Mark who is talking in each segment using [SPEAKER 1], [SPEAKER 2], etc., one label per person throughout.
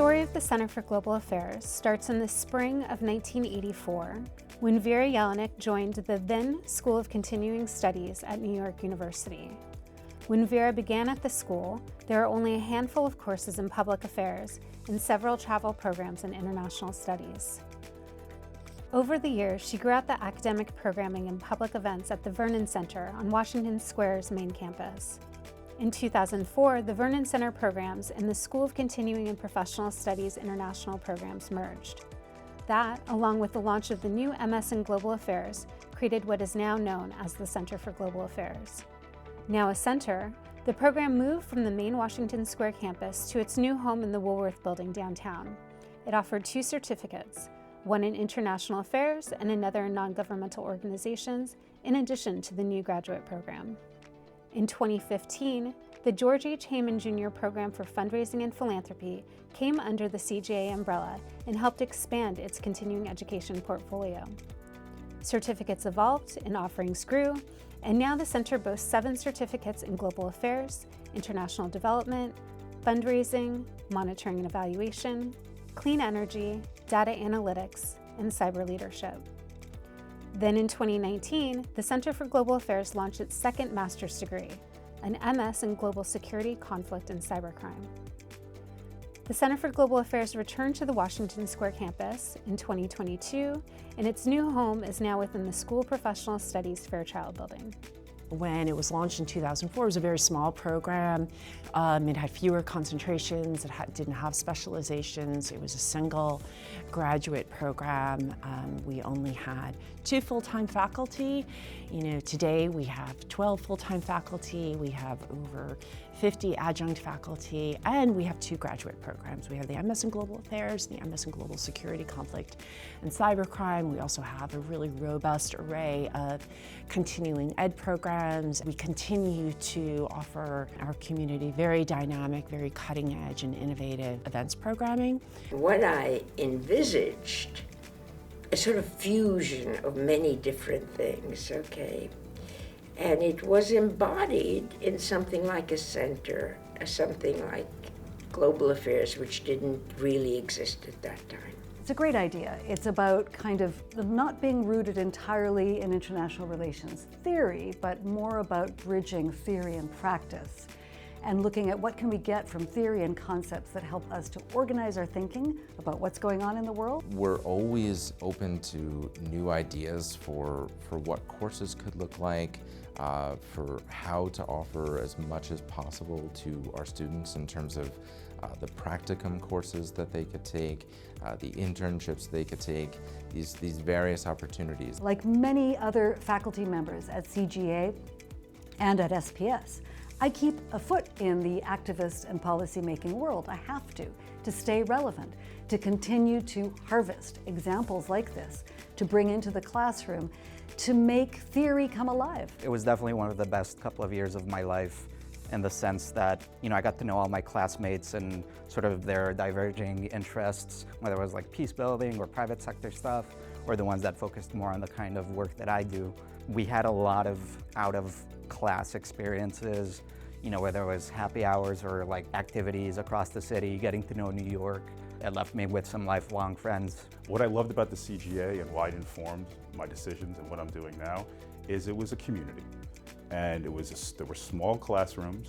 [SPEAKER 1] story of the Center for Global Affairs starts in the spring of 1984, when Vera Jelinek joined the then School of Continuing Studies at New York University. When Vera began at the school, there were only a handful of courses in public affairs and several travel programs in international studies. Over the years, she grew out the academic programming and public events at the Vernon Center on Washington Square's main campus. In 2004, the Vernon Center programs and the School of Continuing and Professional Studies international programs merged. That, along with the launch of the new MS in Global Affairs, created what is now known as the Center for Global Affairs. Now a center, the program moved from the main Washington Square campus to its new home in the Woolworth Building downtown. It offered 2 certificates, one in international affairs and another in non-governmental organizations, in addition to the new graduate program. In 2015, the George H. Hayman Jr. Program for Fundraising and Philanthropy came under the CGA umbrella and helped expand its continuing education portfolio. Certificates evolved and offerings grew, and now the center boasts 7 certificates in global affairs, international development, fundraising, monitoring and evaluation, clean energy, data analytics, and cyber leadership. Then in 2019, the Center for Global Affairs launched its second master's degree, an MS in Global Security, Conflict, and Cybercrime. The Center for Global Affairs returned to the Washington Square campus in 2022, and its new home is now within the School of Professional Studies Fairchild Building.
[SPEAKER 2] When it was launched in 2004, it was a very small program. It had fewer concentrations, didn't have specializations. It was a single graduate program. We only had 2 full-time faculty. Today we have 12 full-time faculty. We have over 50 adjunct faculty, and we have 2 graduate programs. We have the MS in Global Affairs, the MS in Global Security, Conflict, and Cybercrime. We also have a really robust array of continuing ed programs. We continue to offer our community very dynamic, very cutting edge and innovative events programming.
[SPEAKER 3] What I envisaged, a sort of fusion of many different things, okay? And it was embodied in something like a center, something like Global Affairs, which didn't really exist at that time.
[SPEAKER 4] It's a great idea. It's about kind of not being rooted entirely in international relations theory, but more about bridging theory and practice and looking at what can we get from theory and concepts that help us to organize our thinking about what's going on in the world.
[SPEAKER 5] We're always open to new ideas for what courses could look like, for how to offer as much as possible to our students in terms of the practicum courses that they could take, the internships they could take, these various opportunities.
[SPEAKER 4] Like many other faculty members at CGA and at SPS, I keep a foot in the activist and policy-making world. I have to stay relevant, to continue to harvest examples like this, to bring into the classroom, to make theory come alive.
[SPEAKER 6] It was definitely one of the best couple of years of my life in the sense that, I got to know all my classmates and sort of their diverging interests, whether it was like peace building or private sector stuff, or the ones that focused more on the kind of work that I do. We had a lot of out-of-class experiences, whether it was happy hours or like activities across the city, getting to know New York. It left me with some lifelong friends.
[SPEAKER 7] What I loved about the CGA and why it informed my decisions and what I'm doing now is it was a community. And there were small classrooms,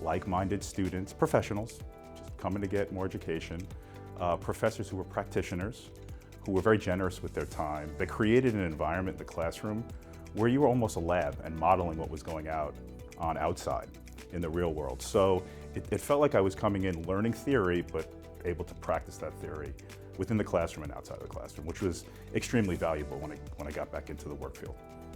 [SPEAKER 7] like-minded students, professionals, just coming to get more education, professors who were practitioners, who were very generous with their time. They created an environment in the classroom where you were almost a lab and modeling what was going on outside in the real world. So it felt like I was coming in learning theory, but able to practice that theory within the classroom and outside of the classroom, which was extremely valuable when I got back into the work field.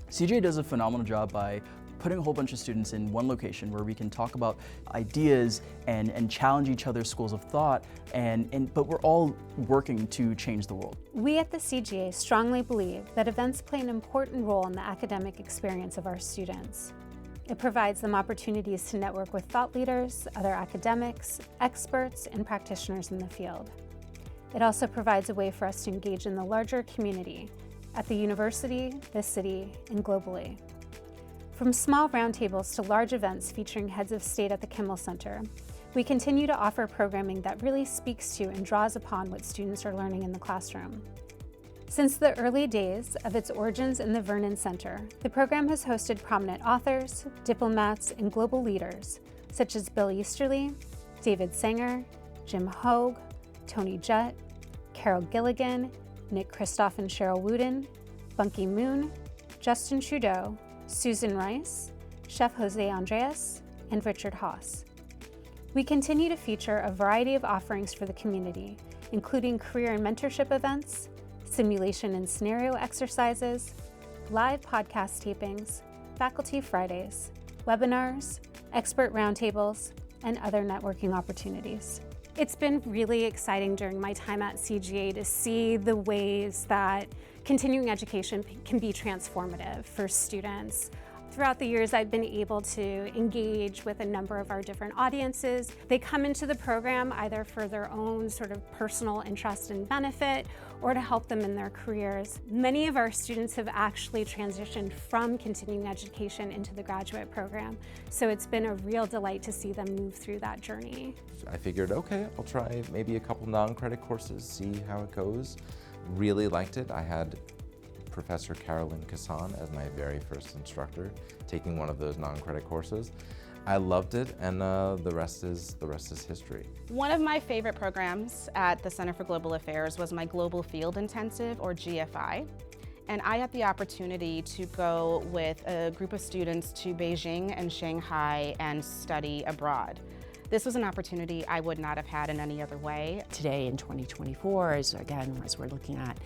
[SPEAKER 8] CGA does a phenomenal job by putting a whole bunch of students in one location where we can talk about ideas and challenge each other's schools of thought, but we're all working to change the world.
[SPEAKER 1] We at the CGA strongly believe that events play an important role in the academic experience of our students. It provides them opportunities to network with thought leaders, other academics, experts, and practitioners in the field. It also provides a way for us to engage in the larger community at the university, the city, and globally. From small roundtables to large events featuring heads of state at the Kimmel Center, We continue to offer programming that really speaks to and draws upon what students are learning in the classroom. Since the early days of its origins in the Vernon Center, the program has hosted prominent authors, diplomats, and global leaders such as Bill Easterly, David Sanger, Jim Hogue, Tony Judt, Carol Gilligan, Nick Kristof and Cheryl Wooden, Bunky Moon, Justin Trudeau, Susan Rice, Chef Jose Andres, and Richard Haas. We continue to feature a variety of offerings for the community, including career and mentorship events, simulation and scenario exercises, live podcast tapings, faculty Fridays, webinars, expert roundtables, and other networking opportunities. It's been really exciting during my time at CGA to see the ways that continuing education can be transformative for students. Throughout the years, I've been able to engage with a number of our different audiences. They come into the program either for their own sort of personal interest and benefit or to help them in their careers. Many of our students have actually transitioned from continuing education into the graduate program, so it's been a real delight to see them move through that journey.
[SPEAKER 5] I figured, okay, I'll try maybe a couple non-credit courses, see how it goes. Really liked it. I had Professor Carolyn Kassan as my very first instructor, taking one of those non-credit courses. I loved it, and the rest is history.
[SPEAKER 9] One of my favorite programs at the Center for Global Affairs was my Global Field Intensive, or GFI. And I had the opportunity to go with a group of students to Beijing and Shanghai and study abroad. This was an opportunity I would not have had in any other way.
[SPEAKER 2] Today in 2024, as we're looking at,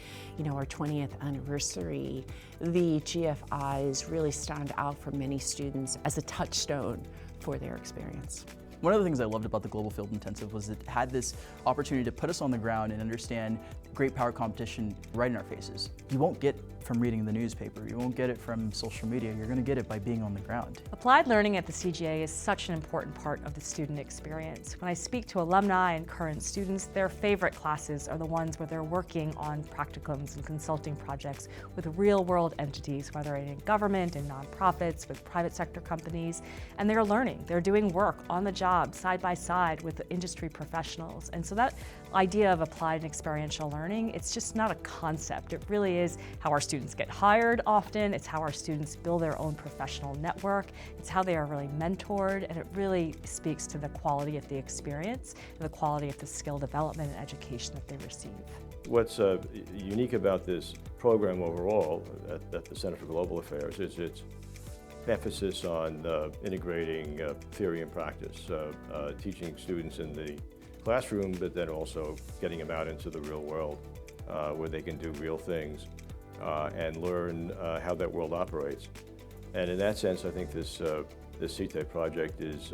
[SPEAKER 2] our 20th anniversary, the GFIs really stand out for many students as a touchstone for their experience.
[SPEAKER 8] One of the things I loved about the Global Field Intensive was it had this opportunity to put us on the ground and understand great power competition right in our faces. You won't get from reading the newspaper, you won't get it from social media, you're going to get it by being on the ground.
[SPEAKER 10] Applied learning at the CGA is such an important part of the student experience. When I speak to alumni and current students, their favorite classes are the ones where they're working on practicums and consulting projects with real-world entities, whether in government and nonprofits, with private sector companies, and they're learning. They're doing work on the job, side by side with industry professionals. And so that idea of applied and experiential learning, it's just not a concept. It really is how our students get hired often. It's how our students build their own professional network. It's how they are really mentored, and it really speaks to the quality of the experience and the quality of the skill development and education that they receive.
[SPEAKER 11] What's unique about this program overall at the Center for Global Affairs is its emphasis on integrating theory and practice, teaching students in the classroom, but then also getting them out into the real world where they can do real things and learn how that world operates. And in that sense, I think this CITE project is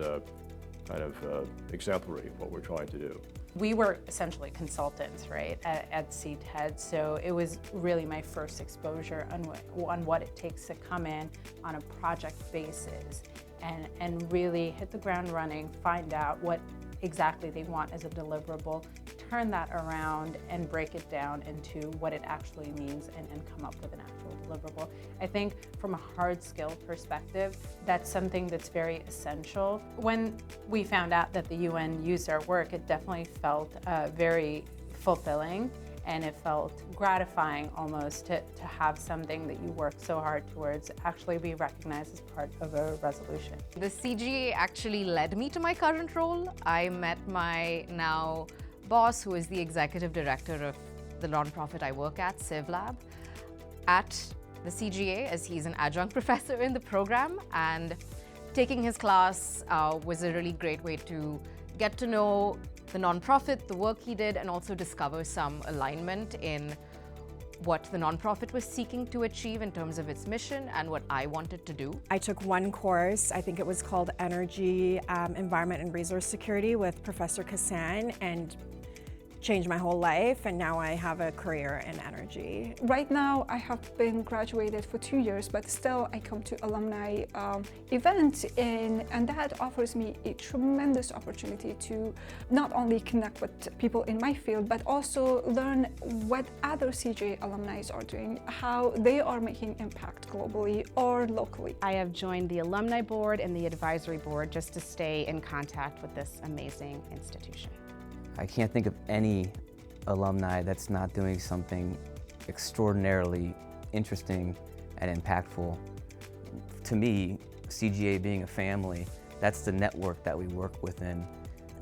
[SPEAKER 11] kind of exemplary of what we're trying to do.
[SPEAKER 12] We were essentially consultants, right, at CTED, so it was really my first exposure on what it takes to come in on a project basis and really hit the ground running, find out what exactly they want as a deliverable, turn that around and break it down into what it actually means and come up with an actual deliverable. I think from a hard skill perspective, that's something that's very essential. When we found out that the UN used our work, it definitely felt very fulfilling, and it felt gratifying almost to have something that you worked so hard towards actually be recognized as part of a resolution.
[SPEAKER 13] The CGA actually led me to my current role. I met my now boss, who is the executive director of the nonprofit I work at, CivLab, at the CGA, as he's an adjunct professor in the program, and taking his class was a really great way to get to know the nonprofit, the work he did, and also discover some alignment in what the nonprofit was seeking to achieve in terms of its mission and what I wanted to do.
[SPEAKER 14] I took one course, I think it was called Energy, Environment and Resource Security with Professor Kassan, and changed my whole life, and now I have a career in energy.
[SPEAKER 15] Right now, I have been graduated for 2 years, but still I come to alumni events, and that offers me a tremendous opportunity to not only connect with people in my field, but also learn what other CGA alumni are doing, how they are making impact globally or locally.
[SPEAKER 9] I have joined the alumni board and the advisory board just to stay in contact with this amazing institution.
[SPEAKER 16] I can't think of any alumni that's not doing something extraordinarily interesting and impactful. To me, CGA being a family, that's the network that we work within.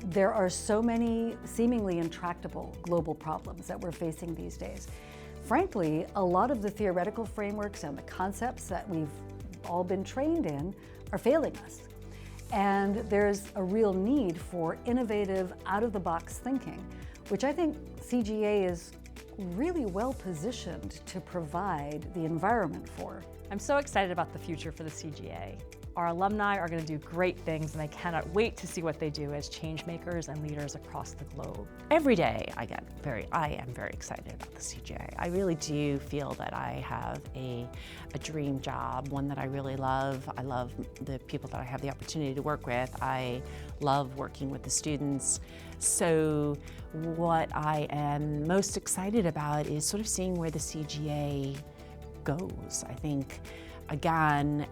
[SPEAKER 4] There are so many seemingly intractable global problems that we're facing these days. Frankly, a lot of the theoretical frameworks and the concepts that we've all been trained in are failing us. And there's a real need for innovative, out-of-the-box thinking, which I think CGA is really well positioned to provide the environment for.
[SPEAKER 10] I'm so excited about the future for the CGA. Our alumni are going to do great things, and I cannot wait to see what they do as change makers and leaders across the globe.
[SPEAKER 2] Every day I am very excited about the CGA. I really do feel that I have a dream job, one that I really love. I love the people that I have the opportunity to work with. I love working with the students. So what I am most excited about is sort of seeing where the CGA goes. I think, again,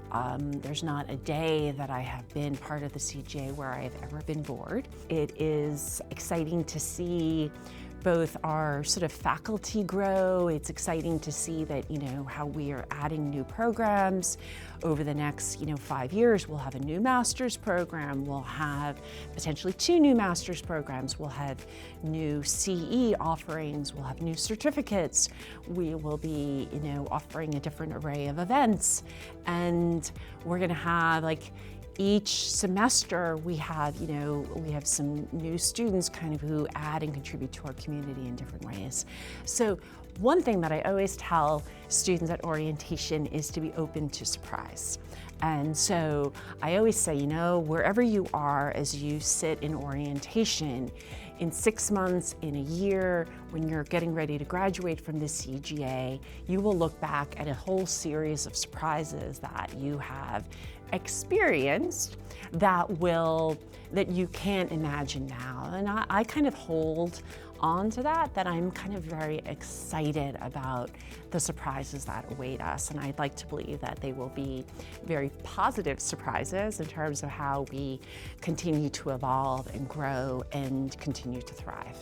[SPEAKER 2] there's not a day that I have been part of the CGA where I've ever been bored. It is exciting to see both our sort of faculty grow. It's exciting to see that, how we are adding new programs. Over the next, 5 years, we'll have a new master's program. We'll have potentially 2 new master's programs. We'll have new CE offerings. We'll have new certificates. We will be, offering a different array of events. And we're gonna have each semester we have some new students kind of who add and contribute to our community in different ways. So one thing that I always tell students at orientation is to be open to surprise. And so I always say, wherever you are as you sit in orientation, in 6 months, in a year, when you're getting ready to graduate from the CGA, you will look back at a whole series of surprises that you have experienced that you can't imagine now. And I kind of hold on to that I'm kind of very excited about the surprises that await us. And I'd like to believe that they will be very positive surprises in terms of how we continue to evolve and grow and continue to thrive.